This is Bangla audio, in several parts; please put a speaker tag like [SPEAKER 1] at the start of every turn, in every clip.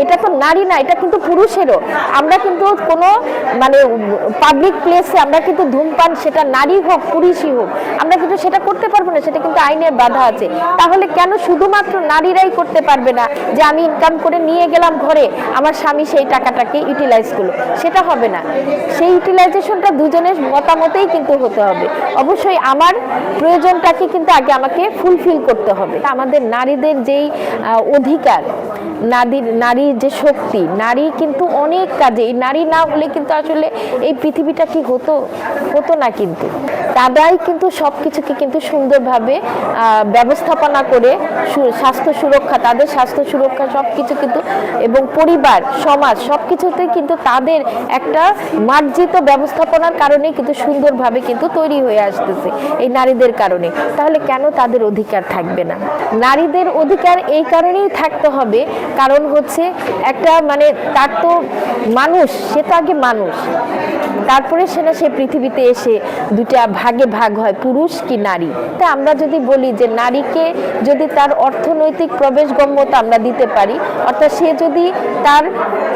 [SPEAKER 1] এটা তো নারী না, এটা কিন্তু পুরুষেরও। আমরা কিন্তু কোনো মানে পাবলিক প্লেসে আমরা কিন্তু ধূমপান, সেটা নারী হোক পুরুষই হোক, আমরা কিন্তু সেটা করতে পারবো না, সেটা কিন্তু আইনের বাধা আছে। তাহলে কেন শুধুমাত্র নারীরাই করতে পারবে না যে আমি ইনকাম করে নিয়ে গেলাম ঘরে, আমার স্বামী সেই টাকাটাকে ইউটিলাইজ করলো? সেটা হবে না। সেই ইউটিলাইজেশনটা দুজনের মতামতেই কিন্তু হতে হবে। অবশ্যই আমার প্রয়োজনটাকে কিন্তু আগে আমাকে ফুলফিল করতে হবে। আমাদের নারীদের যেই অধিকার, নারীর যে শক্তি, নারী কিন্তু অনেক কাজে, এই নারী না হলে কিন্তু আসলে এই পৃথিবীটা কি হতো না। কিন্তু তারাই কিন্তু সব কিছুকে কিন্তু সুন্দরভাবে ব্যবস্থাপনা করে স্বাস্থ্য সুরক্ষা, তাদের স্বাস্থ্য সুরক্ষা সব কিছু কিন্তু, এবং পরিবার সমাজ সব কিছুতে কিন্তু তাদের একটা মার্জিত ব্যবস্থাপনার কারণে কিন্তু সুন্দরভাবে কিন্তু তৈরি হয়ে আসতেছে এই নারীদের কারণে। তাহলে কেন তাদের অধিকার থাকবে না? নারীদের অধিকার এই কারণেই থাকতে হবে, কারণ হচ্ছে একটা মানে তার তো মানুষ, সে তো আগে মানুষ, তারপরে সে পৃথিবীতে এসে দুটা ভাগে ভাগ হয়, পুরুষ কি নারী। তা আমরা যদি বলি যে নারীকে যদি তার অর্থনৈতিক প্রবেশগম্যতা আমরা দিতে পারি, অর্থাৎ সে যদি তার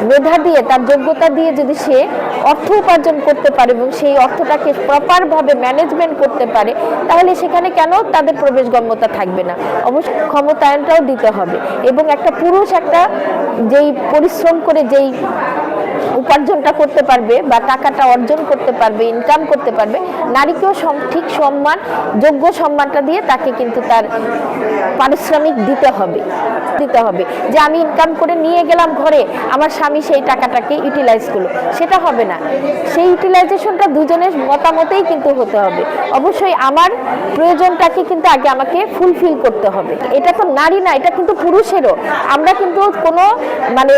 [SPEAKER 1] মেধা দিয়ে, তার যোগ্যতা দিয়ে যদি সে অর্থ উপার্জন করতে পারে এবং সেই অর্থটাকে প্রপারভাবে ম্যানেজমেন্ট করতে পারে, তাহলে সেখানে কেন তাদের প্রবেশগম্যতা থাকবে না? অবশ্যই ক্ষমতায়নটাও দিতে হবে। এবং একটা পুরুষ একটা যেই পরিশ্রম করে যেই উপার্জনটা করতে পারবে বা টাকাটা অর্জন করতে পারবে, ইনকাম করতে পারবে, নারীকেও ঠিক সম্মান, যোগ্য সম্মানটা দিয়ে তাকে কিন্তু তার পারিশ্রমিক দিতে হবে। যে আমি ইনকাম করে নিয়ে গেলাম ঘরে, আমার স্বামী সেই টাকাটাকে ইউটিলাইজ করলো, সেটা হবে না। সেই ইউটিলাইজেশনটা দুজনের মতামতেই কিন্তু হতে হবে। অবশ্যই আমার প্রয়োজনটাকে কিন্তু আগে আমাকে ফুলফিল করতে হবে। এটা তো নারী না, এটা কিন্তু পুরুষেরও। আমরা কিন্তু কোনো মানে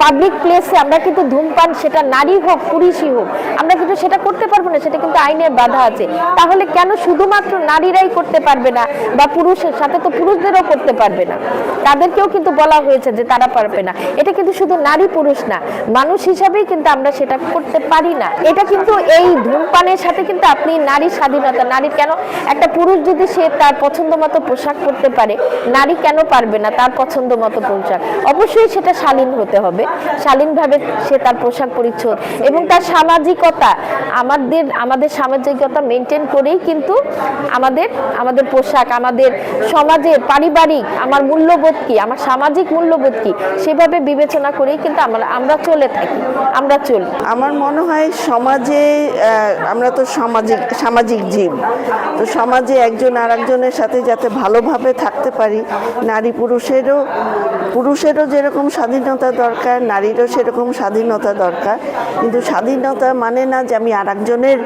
[SPEAKER 1] পাবলিক প্লেসে আমরা কিন্তু ধূমপান, সেটা নারী হোক পুরুষই হোক, আমরা কিন্তু সেটা করতে পারবো না, সেটা কিন্তু আইনের বাধা আছে। তাহলে কেন শুধুমাত্র নারীরাই করতে পারবে না, বা পুরুষের সাথে তো পুরুষদেরও করতে পারবে না? তাদেরকেও কিন্তু বলা হয়েছে যে তারা পারবে না। এটা কিন্তু শুধু নারী পুরুষ না, মানুষ হিসাবেই কিন্তু আমরা সেটা করতে পারি না। এটা কিন্তু এই ধূমপানের সাথে কিন্তু আপনি নারীর স্বাধীনতা, নারীর কেন একটা পুরুষ যদি সে তার পছন্দ মতো পোশাক পরতে পারে, নারী কেন পারবে না তার পছন্দ মতো পোশাক? অবশ্যই সেটা শালীন হতে হবে, শালীনভাবে সে তার পোশাক পরিচ্ছদ এবং তার সামাজিকতা, আমাদের সামাজিকতা মেনটেন করেই কিন্তু আমাদের পোশাক, আমাদের সমাজের পারিবারিক আমার মূল্যবোধ কি, আমার সামাজিক মূল্যবোধ কি, সেভাবে বিবেচনা করেই কিন্তু আমরা চলে থাকি, আমরা চলি।
[SPEAKER 2] আমার মনে হয় সমাজে আমরা তো সামাজিক জীব, তো সমাজে একজন আর একজনের সাথে যাতে ভালোভাবে থাকতে পারি, নারী পুরুষেরও যেরকম স্বাধীনতা দরকার, নারীরও সেরকম স্বাধীনতা দরকার। কিন্তু স্বাধীনতা মানে না যে আমি আর একজনের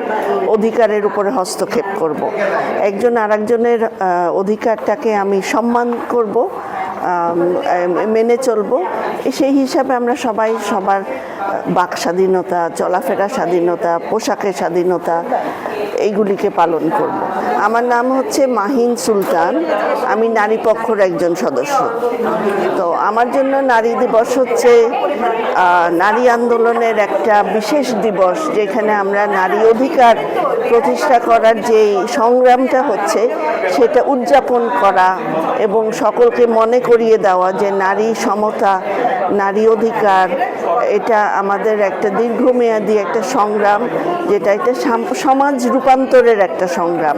[SPEAKER 2] অধিকারের উপরে হস্তক্ষেপ করব। একজন আর একজনের অধিকারটাকে আমি সম্মান করব, মেনে চলবো। সেই হিসাবে আমরা সবাই সবার বাক স্বাধীনতা, চলাফেরা স্বাধীনতা, পোশাকের স্বাধীনতা, এইগুলিকে পালন করব। আমার নাম হচ্ছে মাহিন সুলতান, আমি নারী পক্ষর একজন সদস্য। তো আমার জন্য নারী দিবস হচ্ছে নারী আন্দোলনের একটা বিশেষ দিবস, যেখানে আমরা নারী অধিকার প্রতিষ্ঠা করার যে সংগ্রামটা হচ্ছে সেটা উদযাপন করা এবং সকলকে মনে করিয়ে দেওয়া যে নারী সমতা, নারী অধিকার এটা আমাদের একটা দীর্ঘমেয়াদী একটা সংগ্রাম, যেটা একটা সমাজ রূপান্তরের একটা সংগ্রাম,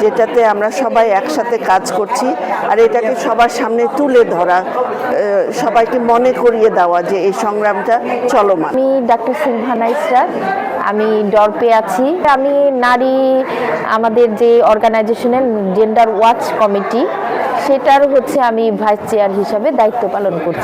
[SPEAKER 2] যেটাতে আমরা সবাই একসাথে কাজ করছি। আর এটাকে সবার সামনে তুলে ধরা, সবাইকে মনে করিয়ে দেওয়া যে এই সংগ্রামটা চলমান।
[SPEAKER 1] আমি ডাক্তার সিলভানা ইসরাত, আমি ডরপে আছি। আমি নারী আমাদের যে অর্গানাইজেশনের জেন্ডার ওয়াচ কমিটি, সেটার হচ্ছে আমি ভাইস চেয়ার হিসাবে দায়িত্ব পালন করছি।